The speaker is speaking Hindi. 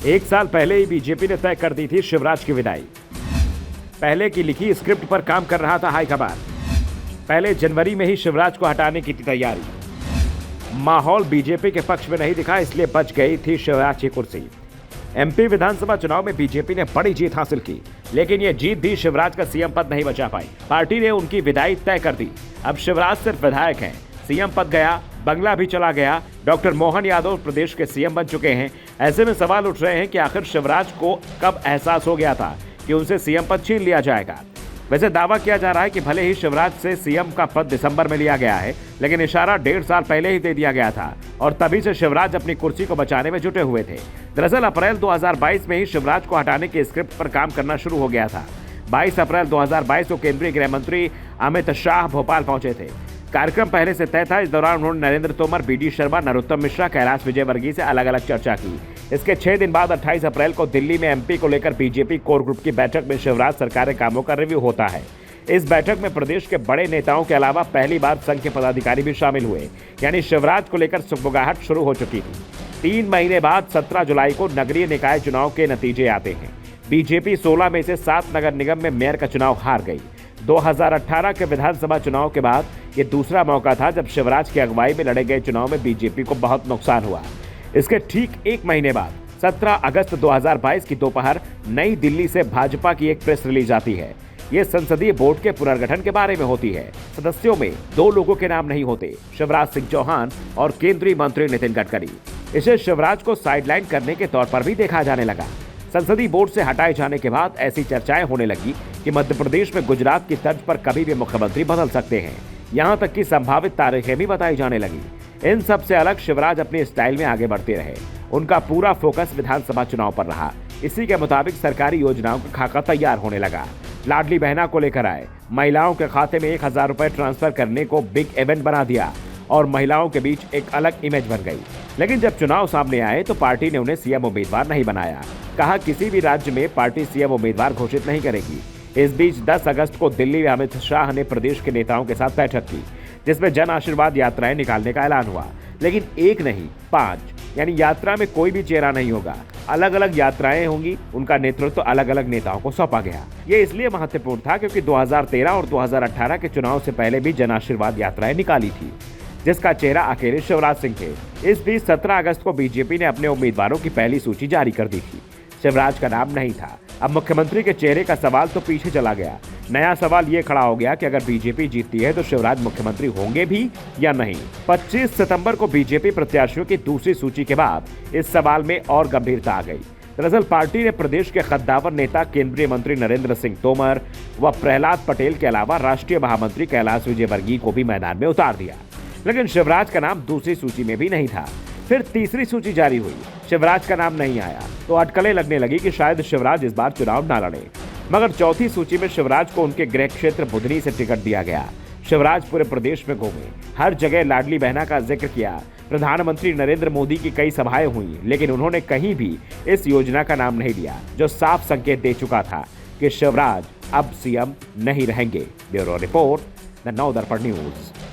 एक साल पहले ही बीजेपी ने तय कर दी थी शिवराज की विदाई। पहले की लिखी स्क्रिप्ट पर काम कर रहा था हाईकमान। पहले जनवरी में ही शिवराज को हटाने की थी तैयारी। माहौल बीजेपी के पक्ष में नहीं दिखा, इसलिए बच गई थी शिवराज की कुर्सी। एमपी विधानसभा चुनाव में बीजेपी ने बड़ी जीत हासिल की, लेकिन यह जीत भी शिवराज का सीएम पद नहीं बचा पाई। पार्टी ने उनकी विदाई तय कर दी। अब शिवराज सिर्फ विधायक हैं, सीएम पद गया, बंगला भी चला गया। डॉक्टर मोहन यादव प्रदेश के सीएम बन चुके हैं। ऐसे में सवाल उठ रहे हैं कि आखिर शिवराज को कब एहसास हो गया था कि उनसे सीएम पद छीन लिया जाएगा। वैसे दावा किया जा रहा है कि भले ही शिवराज से सीएम का पद दिसंबर में लिया गया है, लेकिन इशारा 1.5 साल पहले ही दे दिया गया था और तभी से शिवराज अपनी कुर्सी को बचाने में जुटे हुए थे। दरअसल अप्रैल 2022 में ही शिवराज को हटाने के स्क्रिप्ट पर काम करना शुरू हो गया था। 22 अप्रैल 2022 को केंद्रीय गृह मंत्री अमित शाह भोपाल पहुंचे थे। कार्यक्रम पहले से तय था। इस दौरान उन्होंने नरेंद्र तोमर, बीडी शर्मा, नरोत्तम मिश्रा, कैलाश विजयवर्गीय से अलग अलग चर्चा की। इसके 6 दिन बाद 28 अप्रैल को दिल्ली में एमपी को लेकर बीजेपी कोर ग्रुप की बैठक में शिवराज सरकार के कामों का रिव्यू होता है। इस बैठक में प्रदेश के बड़े नेताओं के अलावा पहली बार संघ के पदाधिकारी भी शामिल हुए, यानी शिवराज को लेकर सुगबुगाहट शुरू हो चुकी थी। 3 महीने बाद 17 जुलाई को नगरीय निकाय चुनाव के नतीजे आते हैं। बीजेपी 16 में से 7 नगर निगम में मेयर का चुनाव हार गई। 2018 के विधानसभा चुनाव के बाद ये दूसरा मौका था जब शिवराज की अगुवाई में लड़े गए चुनाव में बीजेपी को बहुत नुकसान हुआ। इसके ठीक 1 महीने बाद 17 अगस्त 2022 की दोपहर नई दिल्ली से भाजपा की एक प्रेस रिलीज आती है। ये संसदीय बोर्ड के पुनर्गठन के बारे में होती है। सदस्यों में 2 लोगों के नाम नहीं होते, शिवराज सिंह चौहान और केंद्रीय मंत्री नितिन गडकरी। इसे शिवराज को साइडलाइन करने के तौर पर भी देखा जाने लगा। संसदीय बोर्ड से हटाए जाने के बाद ऐसी चर्चाएं होने लगी कि मध्य प्रदेश में गुजरात की तर्ज पर कभी भी मुख्यमंत्री बदल सकते हैं। यहां तक कि संभावित तारीखें भी बताई जाने लगी। इन सब से अलग शिवराज अपने स्टाइल में आगे बढ़ते रहे। उनका पूरा फोकस विधानसभा चुनाव पर रहा। इसी के मुताबिक सरकारी योजनाओं का खाका तैयार होने लगा। लाडली बहना को लेकर आए, महिलाओं के खाते में 1000 रुपए ट्रांसफर करने को बिग इवेंट बना दिया और महिलाओं के बीच एक अलग इमेज बन गई। लेकिन जब चुनाव सामने आए तो पार्टी ने उन्हें सीएम उम्मीदवार नहीं बनाया। कहा किसी भी राज्य में पार्टी सीएम उम्मीदवार घोषित नहीं करेगी। इस बीच 10 अगस्त को दिल्ली में अमित शाह ने प्रदेश के नेताओं के साथ बैठक की, जिसमें जन आशीर्वाद यात्राएं निकालने का ऐलान हुआ। लेकिन एक नहीं 5, यानी यात्रा में कोई भी चेहरा नहीं होगा। अलग अलग यात्राएं होंगी, उनका नेतृत्व अलग अलग नेताओं को सौंपा गया। ये इसलिए महत्वपूर्ण था क्योंकि 2013 और 2018 के चुनाव से पहले भी जन आशीर्वाद यात्राएं निकाली थी, जिसका चेहरा अकेले शिवराज सिंह थे। इस बीच 17 अगस्त को बीजेपी ने अपने उम्मीदवारों की पहली सूची जारी कर दी थी। शिवराज का नाम नहीं था। अब मुख्यमंत्री के चेहरे का सवाल तो पीछे चला गया। नया सवाल ये खड़ा हो गया कि अगर बीजेपी जीतती है तो शिवराज मुख्यमंत्री होंगे भी या नहीं। 25 सितंबर को बीजेपी प्रत्याशियों की दूसरी सूची के बाद इस सवाल में और गंभीरता आ गई। दरअसल पार्टी ने प्रदेश के कद्दावर नेता केंद्रीय मंत्री नरेंद्र सिंह तोमर व प्रहलाद पटेल के अलावा राष्ट्रीय महामंत्री कैलाश विजयवर्गीय को भी मैदान में उतार दिया। लेकिन शिवराज का नाम दूसरी सूची में भी नहीं था। फिर तीसरी सूची जारी हुई, शिवराज का नाम नहीं आया तो अटकलें लगने लगी कि शायद शिवराज इस बार चुनाव न लड़े। मगर चौथी सूची में शिवराज को उनके गृह क्षेत्र बुधनी से टिकट दिया गया। शिवराज पूरे प्रदेश में घूमे, हर जगह लाडली बहना का जिक्र किया। प्रधानमंत्री नरेंद्र मोदी की कई सभाएं हुई, लेकिन उन्होंने कहीं भी इस योजना का नाम नहीं लिया, जो साफ संकेत दे चुका था कि शिवराज अब सीएम नहीं रहेंगे। ब्यूरो रिपोर्ट, द नव दर्पण न्यूज।